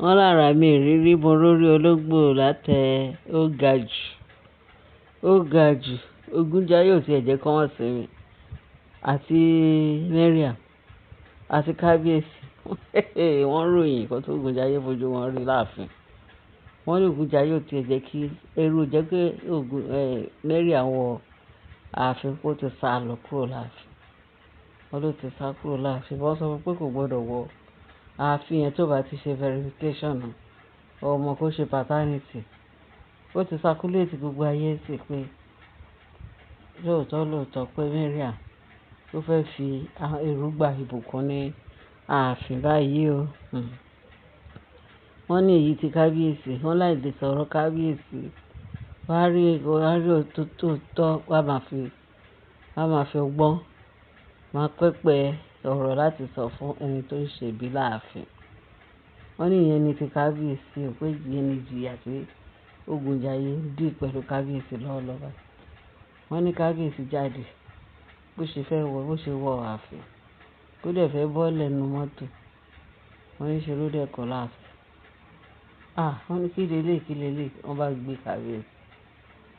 wọ́n lára mi ìrírí mo rórí ológbò látẹ ó ga jù Ògúnjayé ò tiẹ̀ jẹ́ kí wọ́n sinmi àti Mariam àti kábíyèsí wọ́n ròyìn nǹkan tó Ògúnjayé fojú wọn rí láàfin. Wọ́n ní Ògúnjayé ò tiẹ̀ jẹ́ kí ẹrú jẹ́ pé Mariam wọ ààfin kó ti sá lọ kúrò láàfin. Wọ́n ló ti sá kúrò láàfin. Wọ́n sọ fún pé kò gbọ́dọ̀ wọ ààfin yẹn tó bá ti ṣe verification ọmọ kó ṣe paternity. Ó ti circulate gbogbo ayé sí pé lóòótọ́ pé Mariam ló fẹ́ fi èròǹgbà ìbùkún ní ààfin báyìí o. Wọ́n ní èyí ti kábíyèsí wọ́n láì lè sọ̀rọ̀ kábíyèsí wàá rí òtítọ́ wá máa fi ọgbọ́n máa pẹ́pẹ́ ọ̀rọ̀ láti sọ fún ẹni tó ń ṣèbí láàfin. Wọ́n ní ìyẹn ni ti kábíyèsí ò pé ìyẹn ni ìjìyà tí Ògúnjayé dì pẹ̀lú kábíyèsí lọ́wọ́lọ́wọ́. Wọ́n ní kábíyèsí jáde bó ṣe wọ ààfin kó dẹ̀ fẹ́ bọ́ọ̀lẹ̀ nínú mọ́tò. Wọ́n ní ṣe ló dẹ̀ kọ̀ láàfin. Wọ́n ní kí lélẹ̀ wọ́n bá gbé kábíyèsí.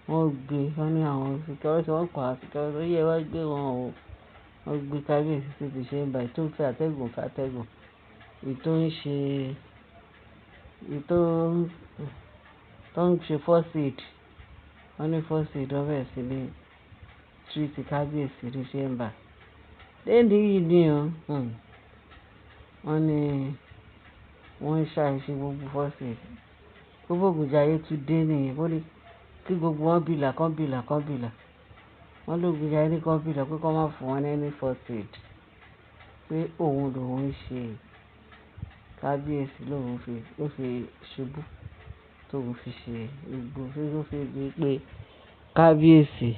Wọ́n ní àwọn security wọ́n pa security ó yẹ wá gbé wọn o. Wọ́n gbé kábíyèsí sí ti ṣe ń bá ètò ìfẹ́ àtẹ̀gùn tó ń ṣe first aid. Wọ́n ní first aid wọ́n bẹ̀rẹ̀ sí ní treat kábíyèsí ní ṣe ń bá. Lẹ́yìn yìí ni wọ́n ní wọ́n ń ṣàìṣe gbogbo first aid. Gbogbo Ògúnjayé tún dé nìyẹn wọ́n ní kí gbogbo wọn bìlà. Wọ́n l'Ògúnjayé ní kán bìlà pé kán má fún wọn ní first aid pé òun lòun ń ṣe kábíyèsí lòun fi ṣubú tóun fi ṣe gbogbo tó fi di pé kábíyèsí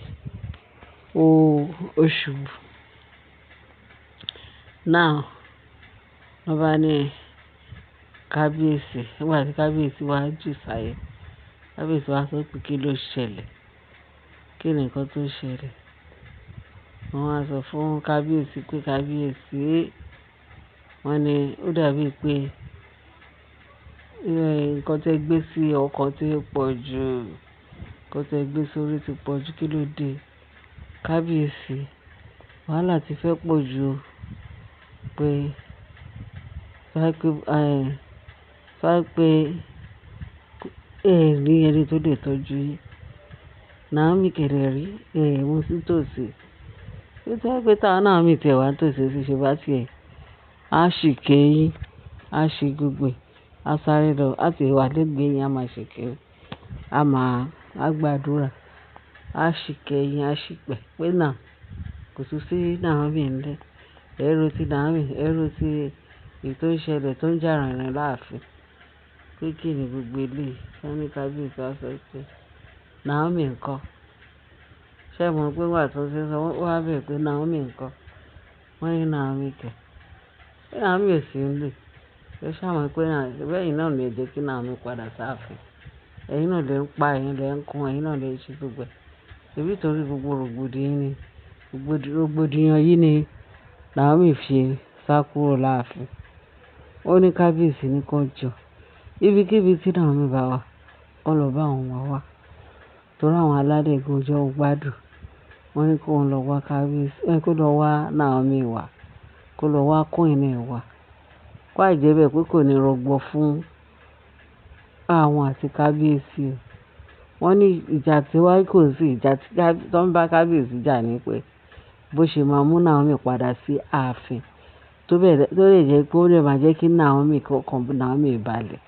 ó ṣubú. Now wọ́n bá ní kábíyèsí nígbà tí kábíyèsí wá jù sáyé kábíyèsí wá sọ pé kí ló ṣẹlẹ̀ kí ni nǹkan tó ṣẹlẹ̀. Wọ́n wá sọ fún kábíyèsí pé kábíyèsí wọ́n ní ó dàbí pé nǹkan tẹ́ gbé sí ọkàn ti pọ̀ jù nǹkan tẹ́ gbé sórí ti pọ̀ jù kí ló dé kábíyèsí wàhálà ti fẹ́ pọ̀ jù pé ní ẹni tó lè tọ́jú yín Naomi kẹ̀dẹ̀ rí mú sí tòsí nítorí pé táwọn Naomi tẹ̀ wá tòsí sí ṣe bá tiẹ̀ á sì kéyìn á sì gbogbo á sáré lọ láti wà lẹ́gbẹ̀ẹ́ yín á máa ṣe kéyìn á gbàdúrà á sì kéyìn á sì pẹ̀ pé náà kò tún sí Naomi ńlẹ̀ ẹ̀rọ ti Naomi ẹ̀rọ ti ètò ìṣẹ̀lẹ̀ tó ń jà rìnrìn láàfin pé kí ni gbogbo eléyìí wọ́n ní kábíyèsí wá sọ pé Naomi ńkọ́ ṣé mo pé wà tó ṣe sọ wọ́n wá bẹ̀ pé Naomi ńkọ́ wọ́n ní Naomi kẹ̀ ṣé Naomi ò sí nílé ẹ ṣàmọ̀ pé bẹ́yìn náà lè jẹ́ kí Naomi padà sáàfin ẹ̀yin náà lè ń pa ẹ̀yin lè ń kún ẹ̀yin náà lè ṣe gbogbo ẹ̀ ṣèbí torí gbogbo rògbòdìyàn yìí ni Naomi fi sá kúrò láàfin. Ó ní kábíyèsí ní kó jọ ibikíbi tí Naomi bá wà kó lọ bá àwọn wá wá torí àwọn aládé gojọ́ gbádùn. Wọ́n ní kó lọ wá kábíyèsí kó lọ wá Naomi wá kó lọ wá queen ẹ̀ wá kó àìjẹ́ pé kò ní rọgbọ fún àwọn àti kábíyèsí o. Wọ́n ní ìjà tí wáyé kò sí ìjà tí tó ń bá kábíyèsí jà ní pé bó ṣe máa mú Naomi padà sí ààfin tó lè jẹ́ pé ó lè máa jẹ́ kí Naomi kọ̀ọ̀kan Naomi balẹ̀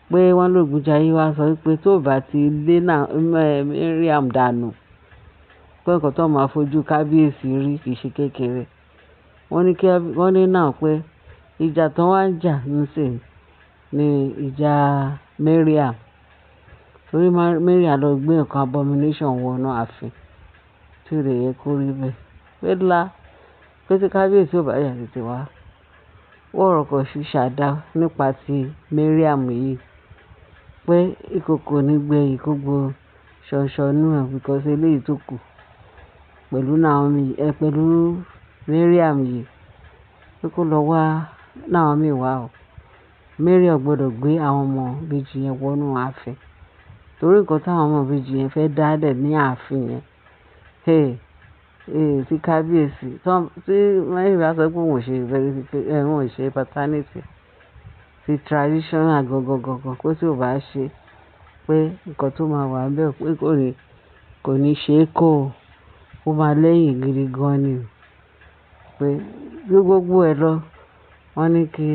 pé wọ́n l'Ògúnjayé wá sọ pé tó bá ti lé Mariam dànù pé nǹkan tó máa fojú kábíyèsí rí kì í ṣe kékeré. Wọ́n ní náà pé ìjà tó wá ń jà nísìnyí ni ìjà Mariam torí Mariam lọ gbé nǹkan abomination wọnú ààfin tí ó lè yẹ kó rí bẹ́ẹ̀ pé tí kábíyèsí ò bá yà tètè wá wọ̀rọ̀ kan sí ṣàdá nípa ti Mariam yìí pé ìkòkò ní gbé ìkógbó ṣọ̀ṣọ̀nù ẹ̀ because eléyìí tó kù pẹ̀lú Mariam yìí pé kó lọ wá Naomi wá o Mary ò gbọdọ̀ gbé àwọn ọmọ ìbejì yẹn wọnú ààfin torí nǹkan táwọn ọmọ ìbejì yẹn fẹ́ dálẹ̀ ní ààfin yẹn tí kábíyèsí tí Mary bá sọ pé òun ò ṣe paternity ti traditional gangan pé tí ò bá ṣe pé nǹkan tó máa wà bẹ́ẹ̀ pé kò ní ṣe é kó ó máa lẹ́yìn gidi gan ni pé bí gbogbo ẹ̀ lọ wọ́n ní kí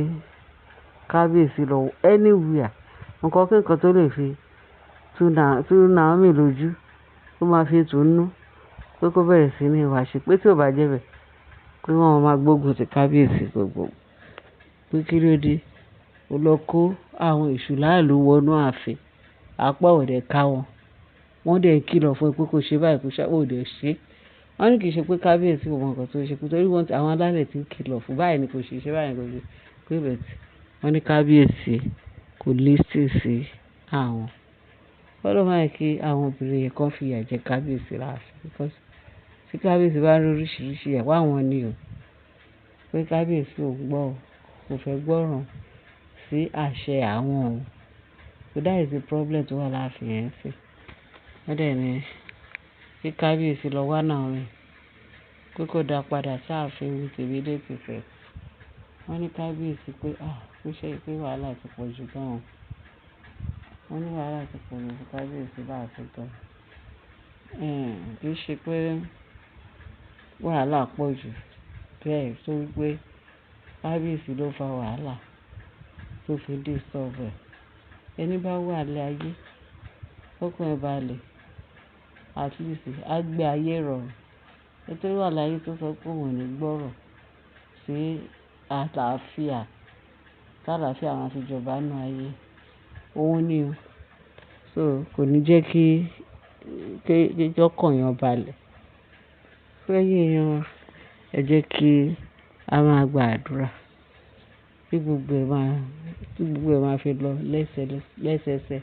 kábíyèsí lọ anywhere nǹkan kí nǹkan tó lè fi tú Naomi lójú tó máa fi tù ú nú pé kó bẹ̀rẹ̀ sí ní ìwà ṣe pé tí ò bá jẹ́ bẹ̀ pé wọ́n máa gbógun ti kábíyèsí gbogbo pé kí ló dé ó lọ kó àwọn èṣù láàlú wọnú ààfin apá òde ká wọ́n dẹ̀ kìlọ̀ fún ẹ pé kò ṣe báyìí kò ṣe òde ṣe wọ́n ní kì í ṣe pé kábíyèsí kò mọ nǹkan tó ṣe pé torí àwọn alálẹ̀ ti kìlọ̀ fún báyìí ni kò ṣe báyìí kò ṣe pé bẹ̀tì wọ́n ní kábíyèsí kò listen sí àwọn wọ́n ló máa kí àwọn obìnrin yẹn kàn fìyà jẹ kábíyèsí láàfin because tí kábíyèsí bá rí oríṣiríṣi ẹ̀wọ́ àwọn ni o pé kábíyèsí ò gbọ́ kò fẹ́ gbọ́ràn sí àṣẹ àwọn o so that is the problem tó wà láàfin yẹn sí wọ́n dẹ̀ ní kí kábíyèsí lọ wá náà rìn pé kó dá padà sáàfin with immediate effect wọ́n ní kábíyèsí pé kó ṣe pé wàhálà ti pọ̀ jù gan-an wọ́n ní wàhálà ti pọ̀ jù fún kábíyèsí láàfin gan kì í ṣe pé wàhálà pọ̀ jù bẹ́ẹ̀ tó wípé kábíyèsí ló fa wàhálà tó fi disturb ẹ̀ ẹni bá wà lé ayé ọkùnrin balẹ̀ at least á gbé ayé rọrùn nítorí wà láyé tó sọ pé òun ò ní gbọ́rọ̀ sí àlàáfíà tálàáfíà máa fi jọba nù ayé òun ni o so kò ní jẹ́ kí ọkàn yẹn balẹ̀ lẹ́yìn yẹn ẹ jẹ́ kí a máa gba àdúrà tí gbogbo ẹ̀ máa fi lọ lẹ́sẹẹsẹ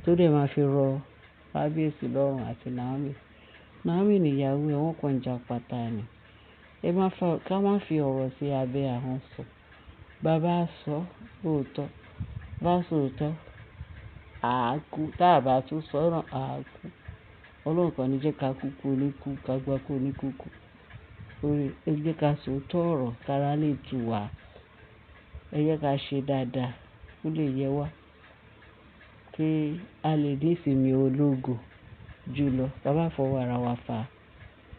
tó dẹ̀ máa fi rọ kábíyèsí lọ́rùn àti Naomi níyàwó ẹ̀ wọ́n kàn jà pátá ni ká má fi ọ̀rọ̀ sí abẹ́ ahọ́n sọ bàbá sọ lóòótọ́ bá sòótọ́ àákú tá a bá tún sọ̀rọ̀ àákú ọlọ́run kan ní jẹ́ ká kúkú oníkú ká gbá kú oníkúkú orí ẹ jẹ́ ká sòótọ́ ọ̀rọ̀ kára lè tù wá ẹ jẹ́ ká ṣe dáadáa kó lè yẹ wá kí a lè ní ìsinmi ológo jùlọ ká bá fọwọ́ ara wa fa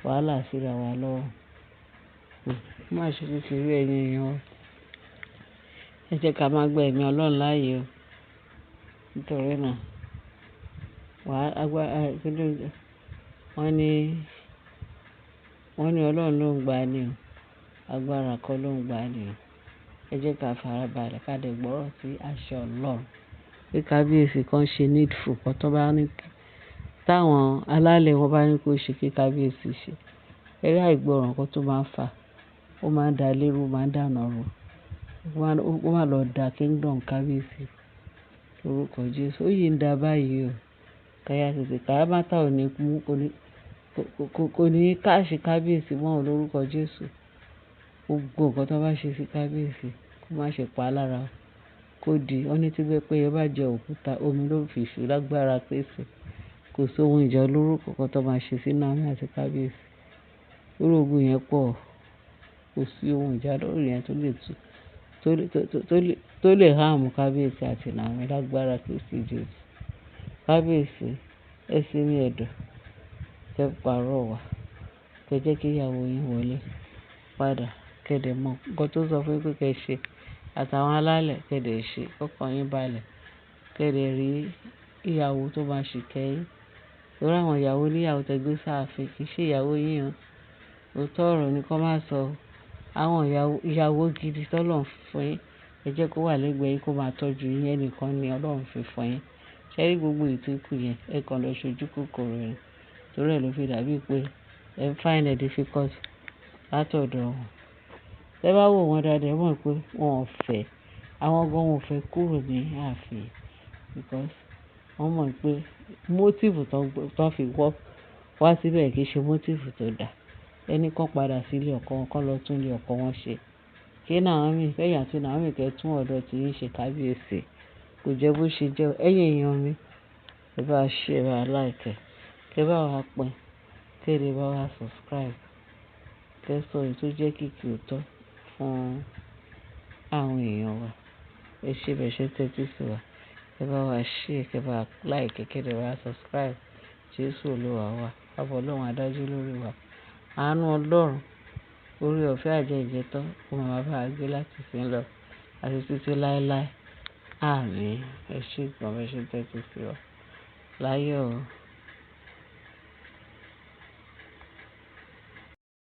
wàhálà síra wa lọ́rùn má ṣe kékeré ẹ̀yin èèyàn ẹ jẹ́ ká má gba ẹ̀mí ọlọ́run láàyè o nítorí náà wọ́n ní ọlọ́run ló ń gbà ní o agbára kọ́ ló ń gbà ní o ẹ jẹ́ ká farabalẹ̀ ká dẹ̀ gbọ́rọ̀ sí àṣẹ ọlọ́run pé kábíyèsí kan ṣe needful kan tó bá ní táwọn alálẹ̀ wọn bá ní kó ṣe kí kábíyèsí ṣe eré àìgbọràn kan tó máa ń fà ó máa ń da lérú máa ń dànà rú ó máa lọ da kingdom kábíyèsí lórúkọ Jésù ó yìí ń da báyìí o káyà tètè káyà mátà ò ní mú kò ní káàṣì kábíyèsí mọ́ ò lórúkọ Jésù gbogbo nǹkan tó bá ṣe sí kábíyèsí kó má ṣe pa á lára kó di ọ́ní tí bẹ́ẹ̀ pé ẹ bá jẹ òkúta omi ló fi ṣù lágbára pèsè kò sí ohun ìjà olórúkọ kan tó máa ṣe sí Naomi àti kábíyèsí lórí ogun yẹn pọ̀ kò sí ohun ìjà lórí yẹn tó lè tó lè háàmù kábíyèsí àti Naomi lágbára Kristi Jésù kábíyèsí ẹ sí ní ẹ̀dọ̀ kẹ́ pààrọ̀ wá kẹ́ jẹ́ kí ìyàwó yín wọlé padà kẹ́dẹ̀ mọ̀ nǹkan tó sọ fún yín pé kẹ́ ṣe àtàwọn alálẹ̀ kẹ́dẹ̀ ṣe kọ́kàn yín balẹ̀ kẹ́dẹ̀ rí ìyàwó tó máa ṣì kẹ́yìn lórí àwọn ìyàwó níyàwó tẹ́gbé sáàfin kì í ṣe ìyàwó yín o òótọ́ ọ̀rọ̀ ni kó má sọ àwọn ìyàwó gidi tọ́lọ́run fún yín ẹ jẹ́ kó wà lẹ́gbẹ̀ẹ́ yín kó máa tọ́jú yín ẹnìkan ni Ọlọ́run fi fún yín ṣẹ́rí gbogbo ètò ikú yẹn ẹ kàn lọ ṣojú kòkòrò rẹ̀ torí ẹ̀ ló fi dàbí pé ẹ ń find it difficult látọ̀dọ̀ wọn tẹ́ bá wò wọ́n dáadáa mọ̀ pé wọn ò fẹ́ àwọn gan wọn ò fẹ́ kúrò ní ààfin because wọ́n mọ̀ pé motive tó fi wá síbẹ̀ kì í ṣe motive tó dáa ẹni kan padà sílé ọkọ wọn kán lọ tún lé ọkọ wọn ṣe kí Naomi kẹ́yìn àti Naomi kẹ́ tún ọ̀dọ̀ tí yín ṣe kábíyèsí kò jẹ́ bó ṣe jẹ́ ẹ̀yin èèyàn mi ẹ bá ṣe ẹ bá like kẹ́ bá wa pín kẹ́ lè bá wa subscribe kẹ́ sọ èyí tó jẹ́ kìkì òótọ́ fún àwọn èèyàn wa ẹ ṣe bẹ́ẹ̀ ṣe tẹ́tí sí wa kẹ́ bá wa share kẹ́ bá like kẹ́ lè bá wa subscribe Jésù Olúwa wa àbọ̀ Ọlọ́run adájú lórí wa àánú Ọlọ́run orí ọ̀fẹ́ àjẹjẹ tán kó máa bá a gbé láti sin lọ àti títí láéláé àmín ẹ ṣé gan bẹ́ẹ̀ ṣe tẹ́tí sí wa láyọ̀ o.